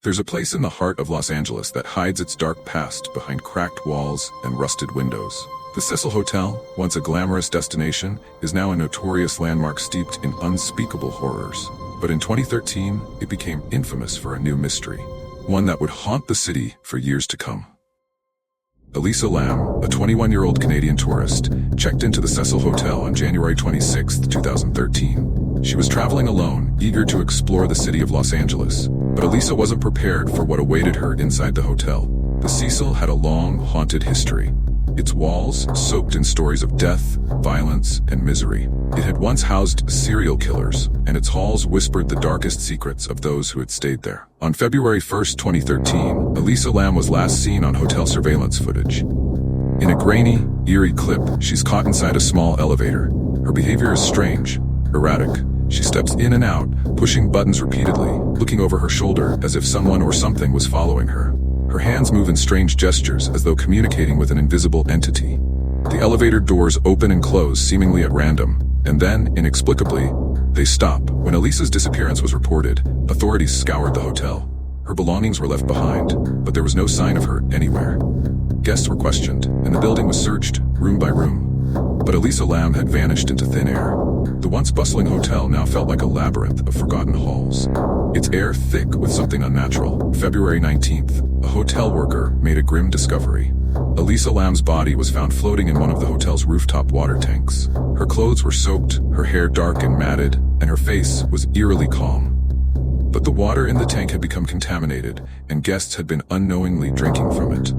There's a place in the heart of Los Angeles that hides its dark past behind cracked walls and rusted windows. The Cecil Hotel, once a glamorous destination, is now a notorious landmark steeped in unspeakable horrors. But in 2013, it became infamous for a new mystery, one that would haunt the city for years to come. Elisa Lam, a 21-year-old Canadian tourist, checked into the Cecil Hotel on January 26, 2013. She was traveling alone, eager to explore the city of Los Angeles. But Elisa wasn't prepared for what awaited her inside the hotel. The Cecil had a long, haunted history. Its walls soaked in stories of death, violence, and misery. It had once housed serial killers, and its halls whispered the darkest secrets of those who had stayed there. On February 1, 2013, Elisa Lam was last seen on hotel surveillance footage. In a grainy, eerie clip, she's caught inside a small elevator. Her behavior is strange, erratic. She steps in and out, pushing buttons repeatedly, looking over her shoulder as if someone or something was following her. Her hands move in strange gestures as though communicating with an invisible entity. The elevator doors open and close seemingly at random, and then, inexplicably, they stop. When Elisa's disappearance was reported, authorities scoured the hotel. Her belongings were left behind, but there was no sign of her anywhere. Guests were questioned, and the building was searched, room by room. But Elisa Lam had vanished into thin air. The once bustling hotel now felt like a labyrinth of forgotten halls, its air thick with something unnatural. February 19th, a hotel worker made a grim discovery. Elisa Lam's body was found floating in one of the hotel's rooftop water tanks. Her clothes were soaked, her hair dark and matted, and her face was eerily calm. But the water in the tank had become contaminated, and guests had been unknowingly drinking from it.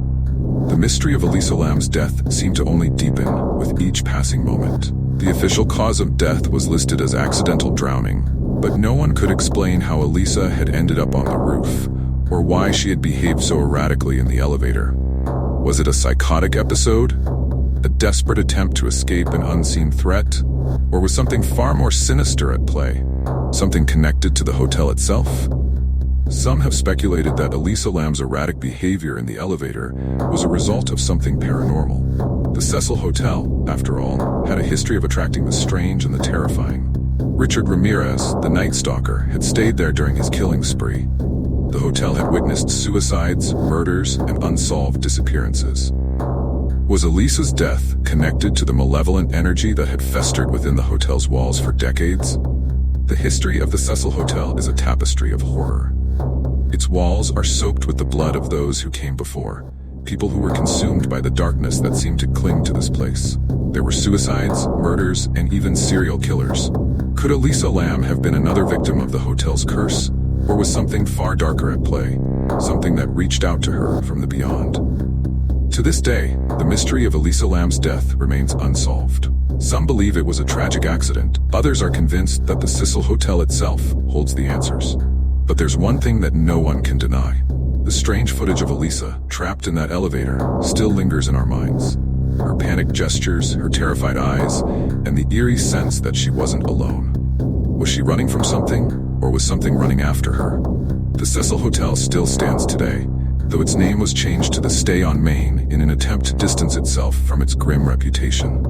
The mystery of Elisa Lam's death seemed to only deepen with each passing moment. The official cause of death was listed as accidental drowning, but no one could explain how Elisa had ended up on the roof, or why she had behaved so erratically in the elevator. Was it a psychotic episode? A desperate attempt to escape an unseen threat? Or was something far more sinister at play? Something connected to the hotel itself? Some have speculated that Elisa Lam's erratic behavior in the elevator was a result of something paranormal. The Cecil Hotel, after all, had a history of attracting the strange and the terrifying. Richard Ramirez, the Night Stalker, had stayed there during his killing spree. The hotel had witnessed suicides, murders, and unsolved disappearances. Was Elisa's death connected to the malevolent energy that had festered within the hotel's walls for decades? The history of the Cecil Hotel is a tapestry of horror. Its walls are soaked with the blood of those who came before, people who were consumed by the darkness that seemed to cling to this place. There were suicides, murders, and even serial killers. Could Elisa Lam have been another victim of the hotel's curse, or was something far darker at play, something that reached out to her from the beyond? To this day, the mystery of Elisa Lam's death remains unsolved. Some believe it was a tragic accident. Others are convinced that the Cecil Hotel itself holds the answers. But there's one thing that no one can deny. The strange footage of Elisa, trapped in that elevator, still lingers in our minds. Her panicked gestures, her terrified eyes, and the eerie sense that she wasn't alone. Was she running from something, or was something running after her? The Cecil Hotel still stands today, though its name was changed to the Stay on Main in an attempt to distance itself from its grim reputation.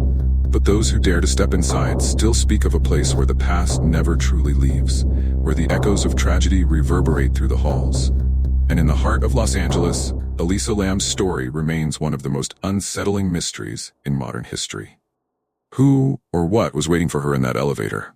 But those who dare to step inside still speak of a place where the past never truly leaves, where the echoes of tragedy reverberate through the halls. And in the heart of Los Angeles, Elisa Lam's story remains one of the most unsettling mysteries in modern history. Who or what was waiting for her in that elevator?